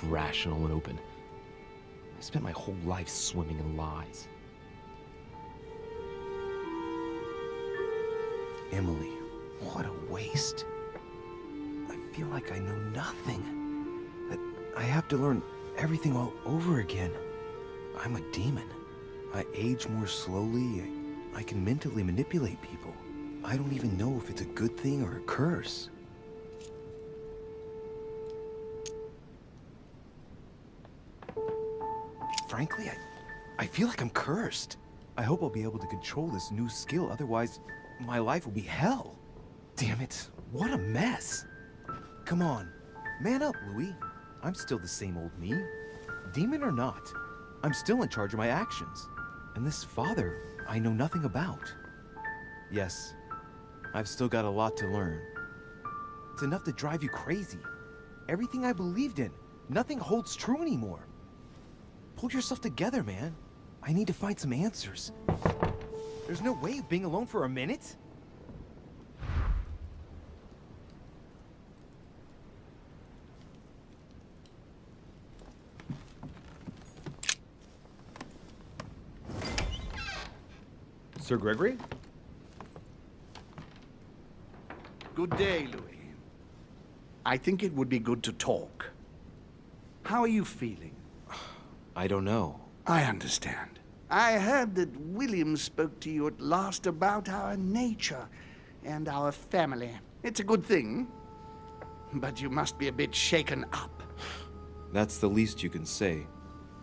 rational and open. I spent my whole life swimming in lies. Emily, what a waste. I feel like I know nothing. That I have to learn everything all over again. I'm a demon. I age more slowly. I can mentally manipulate people. I don't even know if it's a good thing or a curse. Frankly, I feel like I'm cursed. I hope I'll be able to control this new skill, otherwise my life will be hell. Damn it, what a mess. Come on, man up, Louis. I'm still the same old me. Demon or not, I'm still in charge of my actions. And this father, I know nothing about. Yes, I've still got a lot to learn. It's enough to drive you crazy. Everything I believed in, nothing holds true anymore. Pull yourself together, man. I need to find some answers. There's no way of being alone for a minute. Sir Gregory? Good day, Louis. I think it would be good to talk. How are you feeling? I don't know. I understand. I heard that William spoke to you at last about our nature and our family. It's a good thing, but you must be a bit shaken up. That's the least you can say.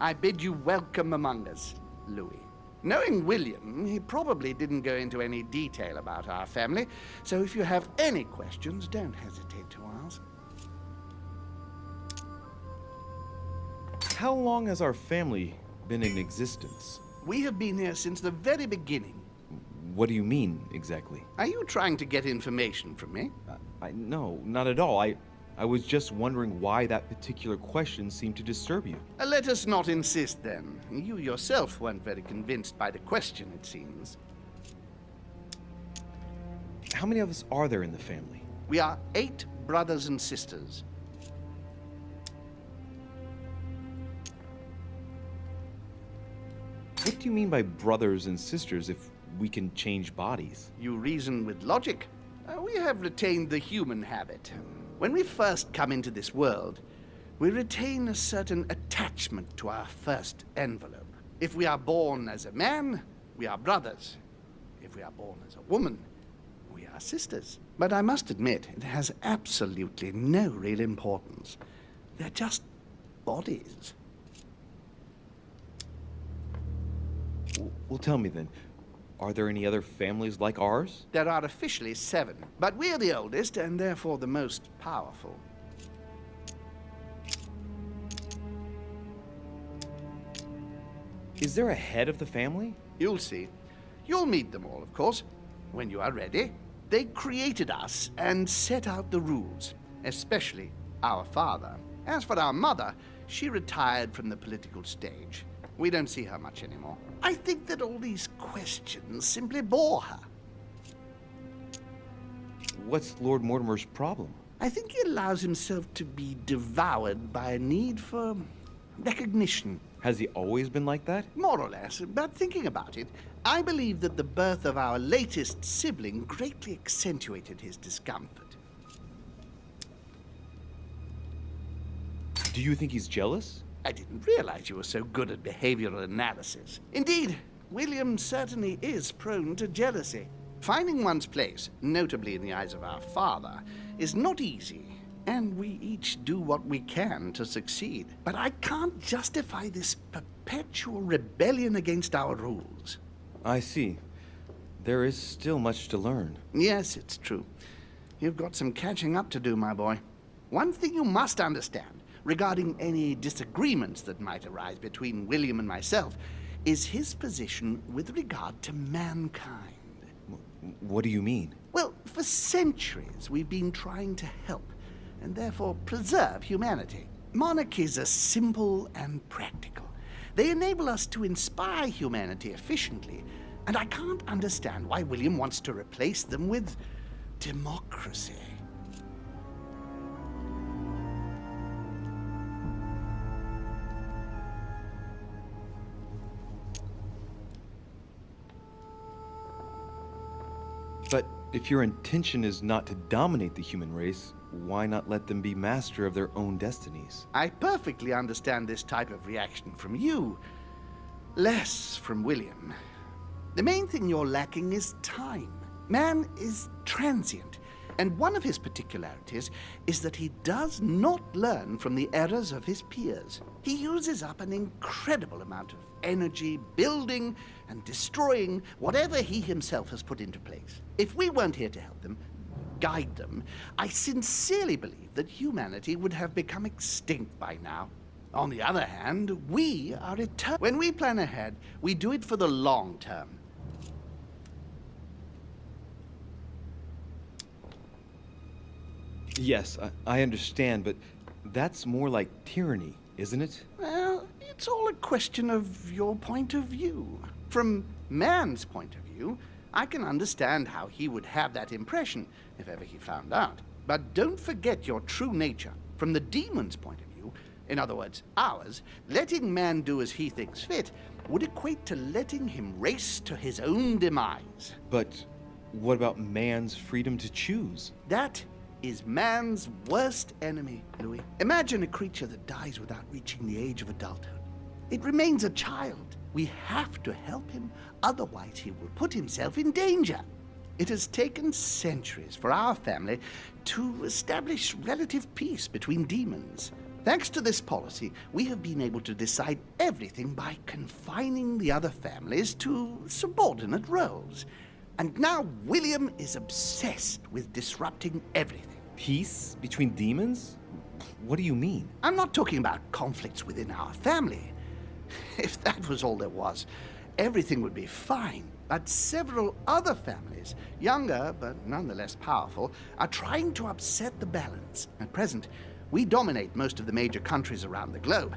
I bid you welcome among us, Louis. Knowing William, he probably didn't go into any detail about our family, so if you have any questions, don't hesitate to ask. How long has our family been in existence? We have been here since the very beginning. What do you mean, exactly? Are you trying to get information from me? No, not at all. I was just wondering why that particular question seemed to disturb you. Let us not insist, then. You yourself weren't very convinced by the question, it seems. How many of us are there in the family? We are 8 brothers and sisters. What do you mean by brothers and sisters if we can change bodies? You reason with logic. We have retained the human habit. When we first come into this world, we retain a certain attachment to our first envelope. If we are born as a man, we are brothers. If we are born as a woman, we are sisters. But I must admit, it has absolutely no real importance. They're just bodies. Well, tell me then, are there any other families like ours? There are officially 7, but we're the oldest and therefore the most powerful. Is there a head of the family? You'll see. You'll meet them all, of course, when you are ready. They created us and set out the rules, especially our father. As for our mother, she retired from the political stage. We don't see her much anymore. I think that all these questions simply bore her. What's Lord Mortimer's problem? I think he allows himself to be devoured by a need for recognition. Has he always been like that? More or less, but thinking about it, I believe that the birth of our latest sibling greatly accentuated his discomfort. Do you think he's jealous? I didn't realize you were so good at behavioral analysis. Indeed, William certainly is prone to jealousy. Finding one's place, notably in the eyes of our father, is not easy, and we each do what we can to succeed. But I can't justify this perpetual rebellion against our rules. I see. There is still much to learn. Yes, it's true. You've got some catching up to do, my boy. One thing you must understand, regarding any disagreements that might arise between William and myself, is his position with regard to mankind. What do you mean? Well, for centuries we've been trying to help, and therefore preserve humanity. Monarchies are simple and practical. They enable us to inspire humanity efficiently, and I can't understand why William wants to replace them with democracy. if your intention is not to dominate the human race, why not let them be master of their own destinies? I perfectly understand this type of reaction from you, less from William. The main thing you're lacking is time. Man is transient, and one of his particularities is that he does not learn from the errors of his peers. He uses up an incredible amount of energy building and destroying whatever he himself has put into place. If we weren't here to help them, guide them, I sincerely believe that humanity would have become extinct by now. On the other hand, we are eternal. When we plan ahead, we do it for the long term. Yes, I understand, but that's more like tyranny, isn't it? Well, it's all a question of your point of view. From man's point of view, I can understand how he would have that impression if ever he found out. But don't forget your true nature. From the demon's point of view, in other words, ours, letting man do as he thinks fit would equate to letting him race to his own demise. But what about man's freedom to choose? That is man's worst enemy, Louis. Imagine a creature that dies without reaching the age of adulthood. It remains a child. We have to help him, otherwise he will put himself in danger. It has taken centuries for our family to establish relative peace between demons. Thanks to this policy, we have been able to decide everything by confining the other families to subordinate roles. And now William is obsessed with disrupting everything. Peace between demons? What do you mean? I'm not talking about conflicts within our family. If that was all there was, everything would be fine. But several other families, younger but nonetheless powerful, are trying to upset the balance. At present, we dominate most of the major countries around the globe.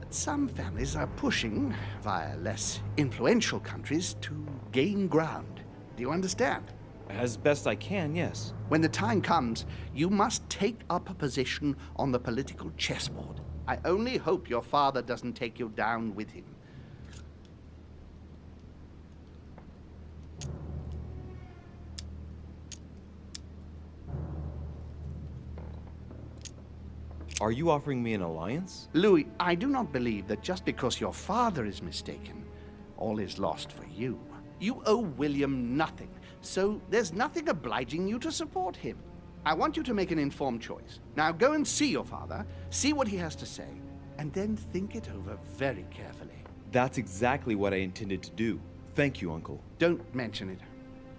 But some families are pushing, via less influential countries, to gain ground. Do you understand? As best I can, yes. When the time comes, you must take up a position on the political chessboard. I only hope your father doesn't take you down with him. Are you offering me an alliance? Louis, I do not believe that just because your father is mistaken, all is lost for you. You owe William nothing, so there's nothing obliging you to support him. I want you to make an informed choice. Now go and see your father, see what he has to say, and then think it over very carefully. That's exactly what I intended to do. Thank you, Uncle. Don't mention it.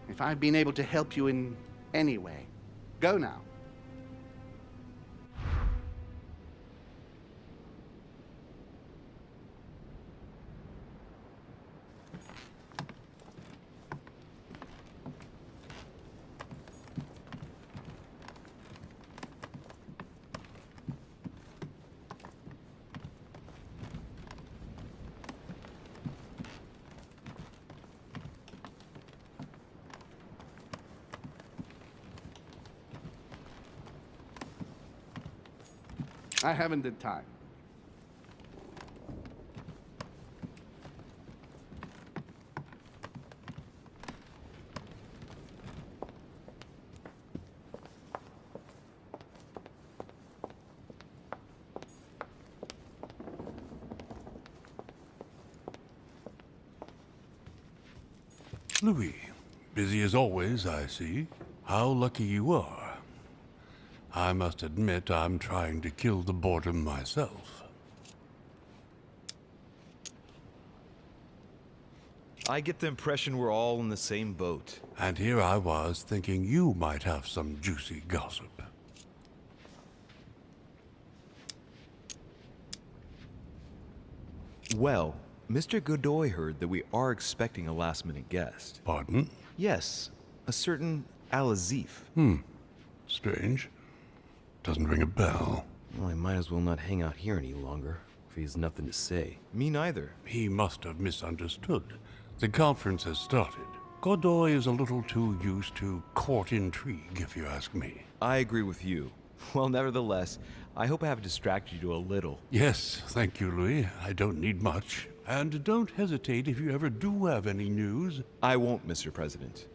If I've been able to help you in any way, go now. I haven't the time. Louis, busy as always, I see. How lucky you are. I must admit I'm trying to kill the boredom myself. I get the impression we're all in the same boat. And here I was thinking you might have some juicy gossip. Well, Mr. Godoy heard that we are expecting a last-minute guest. Pardon? Yes, a certain Al-Azif. Strange. Doesn't ring a bell. Well, I might as well not hang out here any longer, if he has nothing to say. Me neither. He must have misunderstood. The conference has started. Godoy is a little too used to court intrigue, if you ask me. I agree with you. Well, nevertheless, I hope I have distracted you a little. Yes, thank you, Louis. I don't need much. And don't hesitate if you ever do have any news. I won't, Mr. President.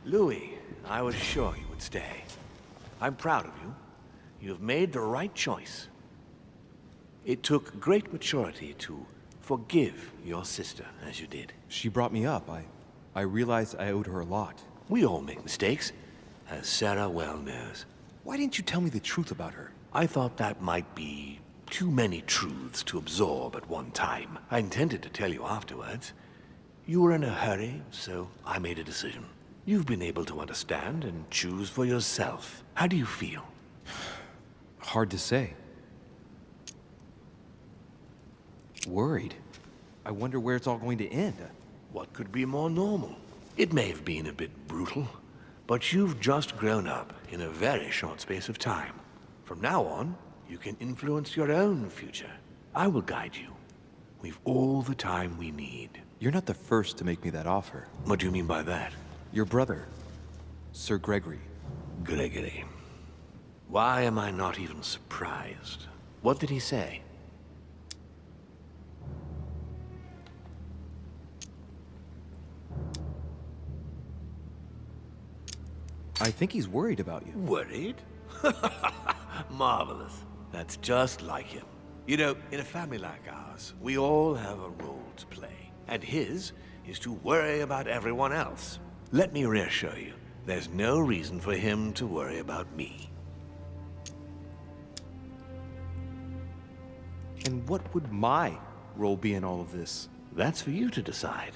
Louis, I was sure you would stay. I'm proud of you. You've made the right choice. It took great maturity to forgive your sister as you did. She brought me up. I realized I owed her a lot. We all make mistakes, as Sarah well knows. Why didn't you tell me the truth about her? I thought that might be too many truths to absorb at one time. I intended to tell you afterwards. You were in a hurry, so I made a decision. You've been able to understand and choose for yourself. How do you feel? Hard to say. Worried. I wonder where it's all going to end. What could be more normal? It may have been a bit brutal, but you've just grown up in a very short space of time. From now on, you can influence your own future. I will guide you. We've all the time we need. You're not the first to make me that offer. What do you mean by that? Your brother, Sir Gregory. Gregory. Why am I not even surprised? What did he say? I think he's worried about you. Worried? Marvelous. That's just like him. You know, in a family like ours, we all have a role to play. And his is to worry about everyone else. Let me reassure you, there's no reason for him to worry about me. And what would my role be in all of this? That's for you to decide.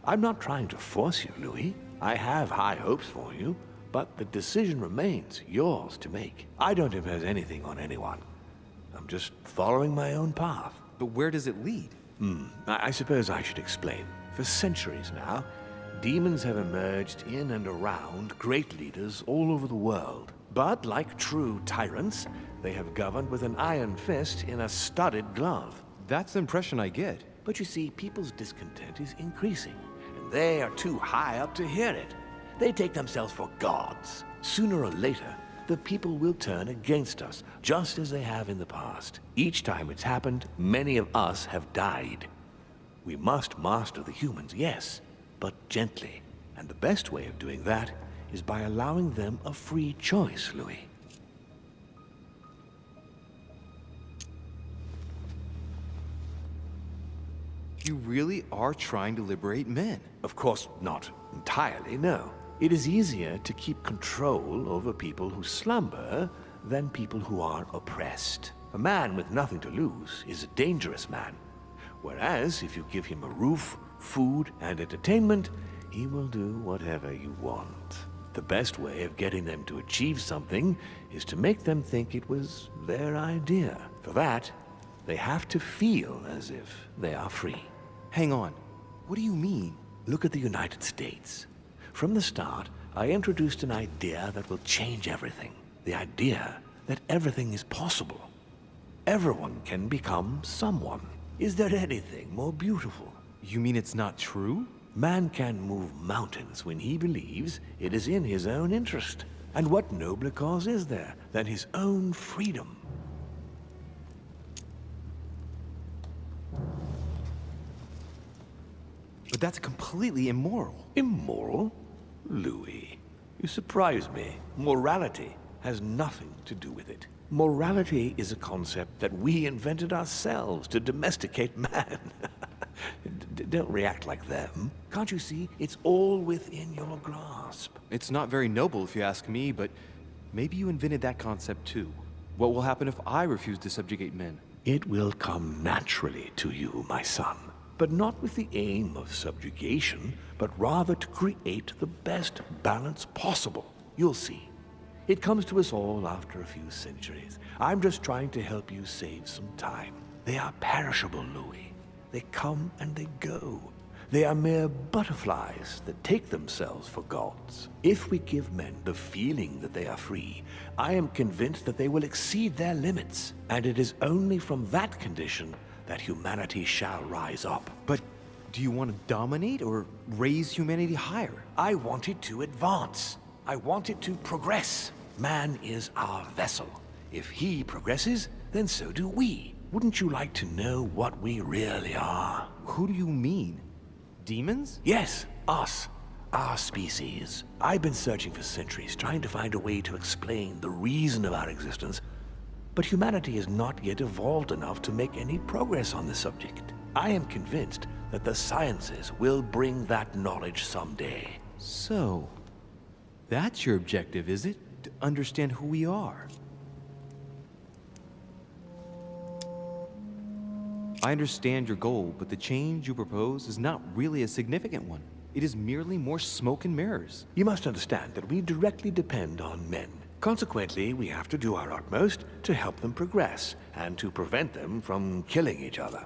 I'm not trying to force you, Louis. I have high hopes for you, but the decision remains yours to make. I don't impose anything on anyone. I'm just following my own path. But where does it lead? I suppose I should explain. For centuries now, demons have emerged in and around great leaders all over the world. But like true tyrants, they have governed with an iron fist in a studded glove. That's the impression I get. But you see, people's discontent is increasing, and they are too high up to hear it. They take themselves for gods. Sooner or later, the people will turn against us, just as they have in the past. Each time it's happened, many of us have died. We must master the humans, yes, but gently. And the best way of doing that is by allowing them a free choice, Louis. You really are trying to liberate men. Of course, not entirely, no. It is easier to keep control over people who slumber than people who are oppressed. A man with nothing to lose is a dangerous man. Whereas, if you give him a roof, food, and entertainment, he will do whatever you want. The best way of getting them to achieve something is to make them think it was their idea. For that, they have to feel as if they are free. Hang on. What do you mean? Look at the United States. From the start, I introduced an idea that will change everything. The idea that everything is possible. Everyone can become someone. Is there anything more beautiful? You mean it's not true? Man can move mountains when he believes it is in his own interest. And what nobler cause is there than his own freedom? But that's completely immoral. Immoral? Louis, you surprise me. Morality has nothing to do with it. Morality is a concept that we invented ourselves to domesticate man. Don't react like them. Can't you see? It's all within your grasp. It's not very noble if you ask me, but maybe you invented that concept too. What will happen if I refuse to subjugate men? It will come naturally to you, my son. But not with the aim of subjugation, but rather to create the best balance possible. You'll see. It comes to us all after a few centuries. I'm just trying to help you save some time. They are perishable, Louis. They come and they go. They are mere butterflies that take themselves for gods. If we give men the feeling that they are free, I am convinced that they will exceed their limits. And it is only from that condition that humanity shall rise up. But do you want to dominate or raise humanity higher? I want it to advance. I want it to progress. Man is our vessel. If he progresses, then so do we. Wouldn't you like to know what we really are? Who do you mean? Demons? Yes, us. our species. I've been searching for centuries, trying to find a way to explain the reason of our existence, but humanity has not yet evolved enough to make any progress on the subject. I am convinced that the sciences will bring that knowledge someday. So, that's your objective, is it? To understand who we are. I understand your goal, but the change you propose is not really a significant one. It is merely more smoke and mirrors. You must understand that we directly depend on men. Consequently, we have to do our utmost to help them progress and to prevent them from killing each other.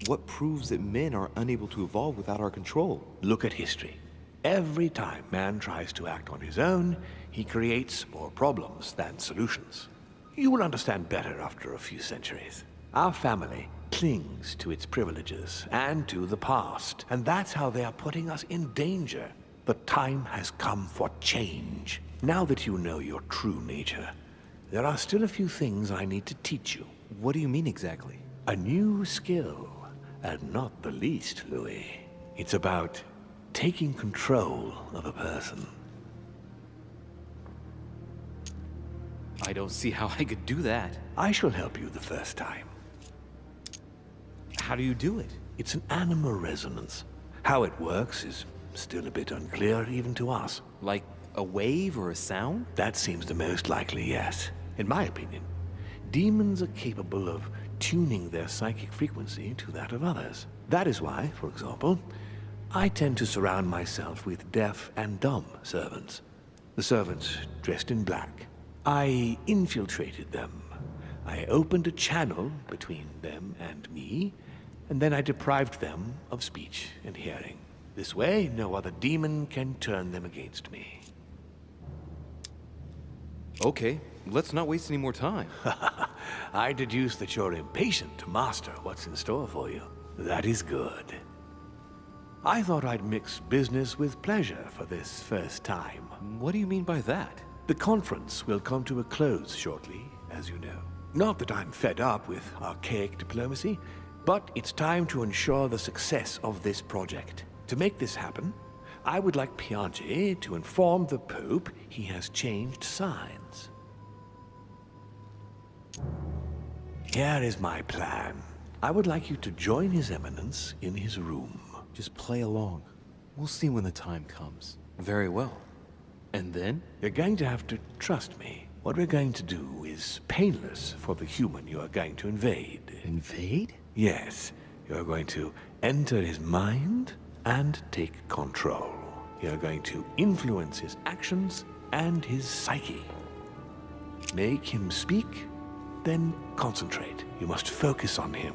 What proves that men are unable to evolve without our control? Look at history. Every time man tries to act on his own, he creates more problems than solutions. You will understand better after a few centuries. Our family clings to its privileges and to the past, and that's how they are putting us in danger. The time has come for change. Now that you know your true nature, there are still a few things I need to teach you. What do you mean exactly? A new skill, and not the least, Louis. It's about taking control of a person. I don't see how I could do that. I shall help you the first time. How do you do it? It's an animal resonance. How it works is still a bit unclear even to us. Like a wave or a sound? That seems the most likely, yes. In my opinion, demons are capable of tuning their psychic frequency to that of others. That is why, for example, I tend to surround myself with deaf and dumb servants. The servants dressed in black. I infiltrated them. I opened a channel between them and me, and then I deprived them of speech and hearing. This way, no other demon can turn them against me. Okay, let's not waste any more time. I deduce that you're impatient to master what's in store for you. That is good. I thought I'd mix business with pleasure for this first time. What do you mean by that? The conference will come to a close shortly, as you know. Not that I'm fed up with archaic diplomacy, but it's time to ensure the success of this project. To make this happen, I would like Piaget to inform the Pope he has changed sides. Here is my plan. I would like you to join His Eminence in his room. Just play along. We'll see when the time comes. Very well. And then? You're going to have to trust me. What we're going to do is painless for the human you are going to invade. Invade? Yes, you're going to enter his mind and take control. You're going to influence his actions and his psyche. Make him speak, then concentrate. You must focus on him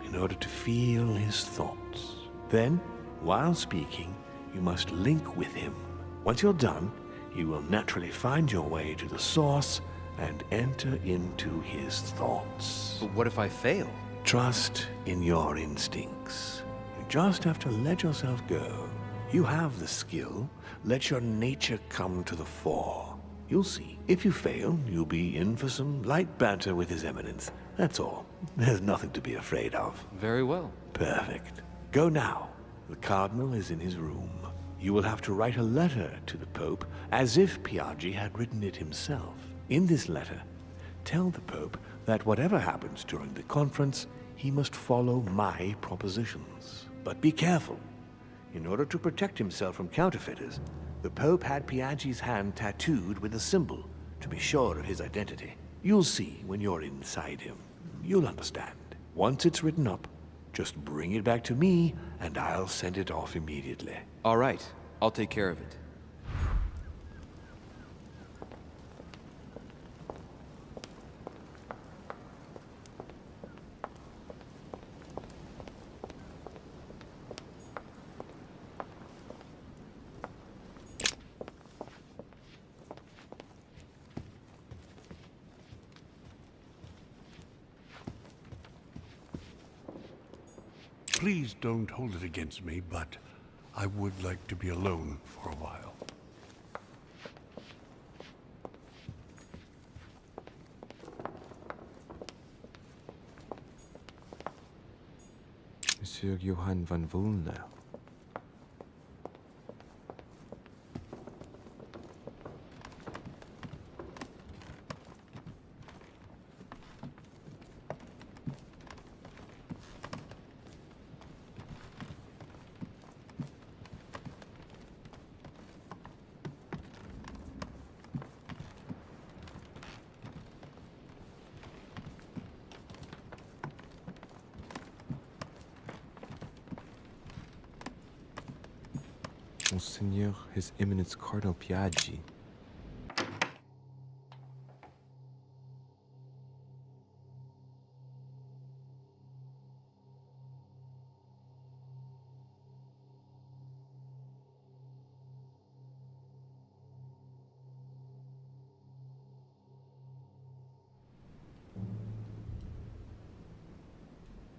in order to feel his thoughts. Then, while speaking, you must link with him. Once you're done, you will naturally find your way to the source and enter into his thoughts. But what if I fail? Trust in your instincts. You just have to let yourself go. You have the skill. Let your nature come to the fore. You'll see. If you fail, you'll be in for some light banter with His Eminence. That's all. There's nothing to be afraid of. Very well. Perfect. Go now. The Cardinal is in his room. You will have to write a letter to the Pope as if Piaget had written it himself. In this letter, tell the Pope that whatever happens during the conference, he must follow my propositions. But be careful. In order to protect himself from counterfeiters, the Pope had Piaget's hand tattooed with a symbol to be sure of his identity. You'll see when you're inside him. You'll understand. Once it's written up, just bring it back to me, and I'll send it off immediately. All right, I'll take care of it. Please don't hold it against me, but I would like to be alone for a while. Monsieur Johann van Vulner. Monseigneur, His Eminence Cardinal Piaggi.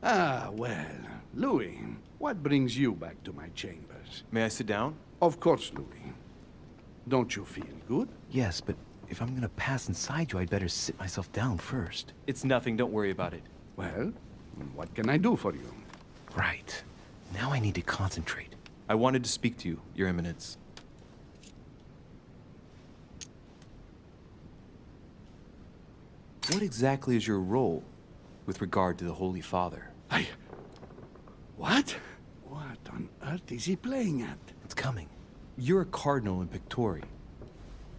Ah, well, Louis, what brings you back to my chambers? May I sit down? Of course, Louis. Don't you feel good? Yes, but if I'm gonna pass inside you, I'd better sit myself down first. It's nothing, don't worry about it. Well, what can I do for you? Right. Now I need to concentrate. I wanted to speak to you, Your Eminence. What exactly is your role with regard to the Holy Father? What? What on earth is he playing at? It's coming. You're a cardinal in Pictori.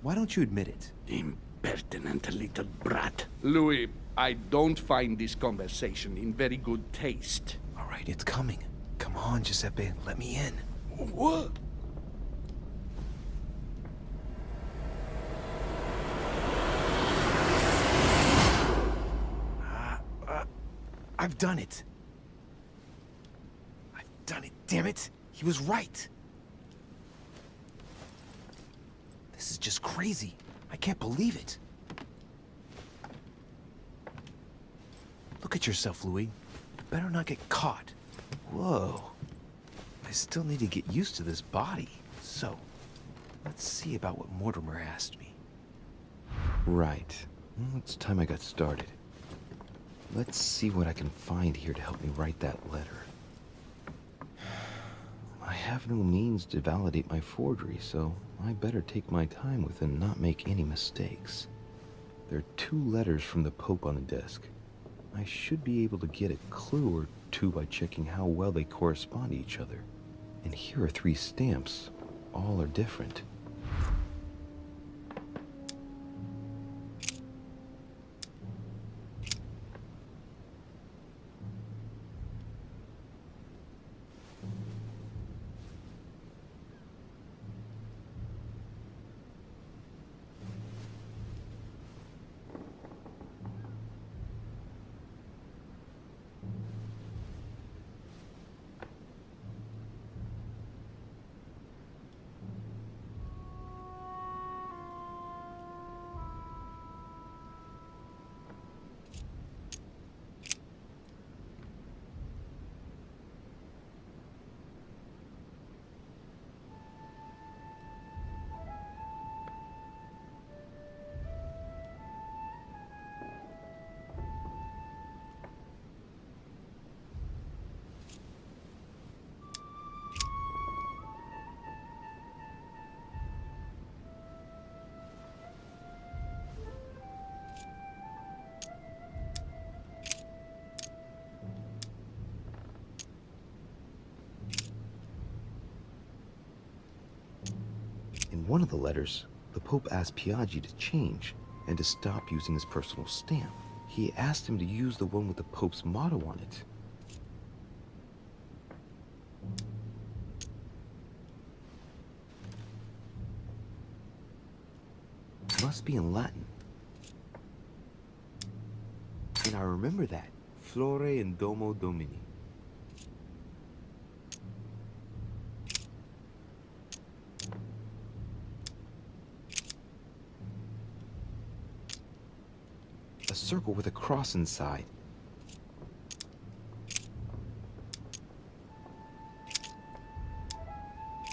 Why don't you admit it? Impertinent little brat. Louis, I don't find this conversation in very good taste. All right, it's coming. Come on, Giuseppe, let me in. What? I've done it. I've done it, damn it. He was right. This is just crazy. I can't believe it. Look at yourself, Louis. Better not get caught. Whoa. I still need to get used to this body. So, let's see about what Mortimer asked me. Right. Well, it's time I got started. Let's see what I can find here to help me write that letter. I have no means to validate my forgery, so I better take my time with it and not make any mistakes. There are 2 letters from the Pope on the desk. I should be able to get a clue or 2 by checking how well they correspond to each other. And here are 3 stamps. All are different. In one of the letters, the Pope asked Piaggi to change and to stop using his personal stamp. He asked him to use the one with the Pope's motto on it. It must be in Latin. And I remember that. Flore in Domo Domini. A circle with a cross inside.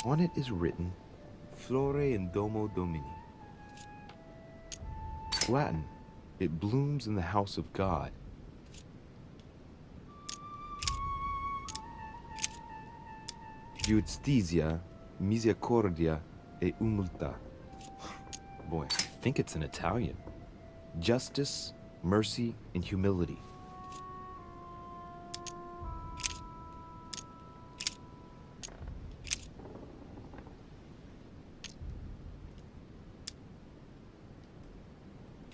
On it is written, Flore in domo domini. Latin, it blooms in the house of God. Giustizia, misericordia e umiltà. Boy, I think it's in Italian. Justice, mercy, and humility.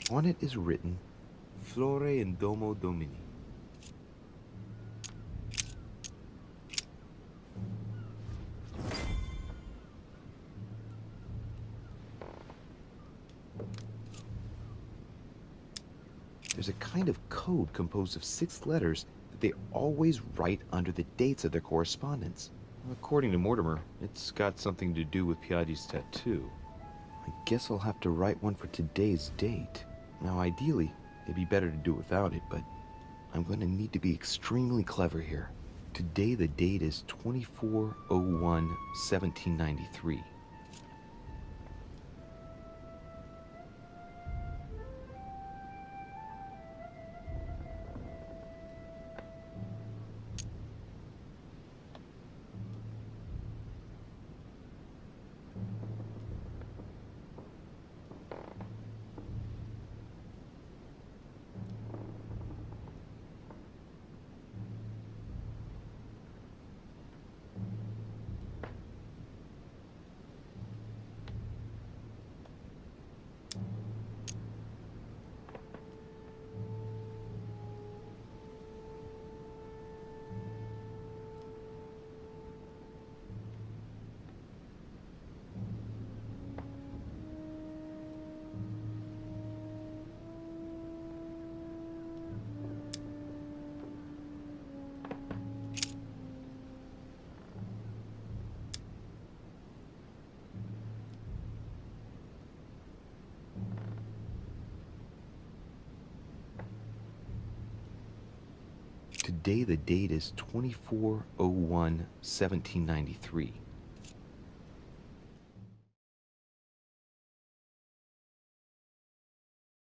On it is written, Flore in domo domini. There's a kind of code composed of 6 letters that they always write under the dates of their correspondence. According to Mortimer, it's got something to do with Piaggi's tattoo. I guess I'll have to write one for today's date. Now, ideally, it'd be better to do without it, but I'm going to need to be extremely clever here. Today, the date is 24/01/1793. Today, the date is 24/01/1793.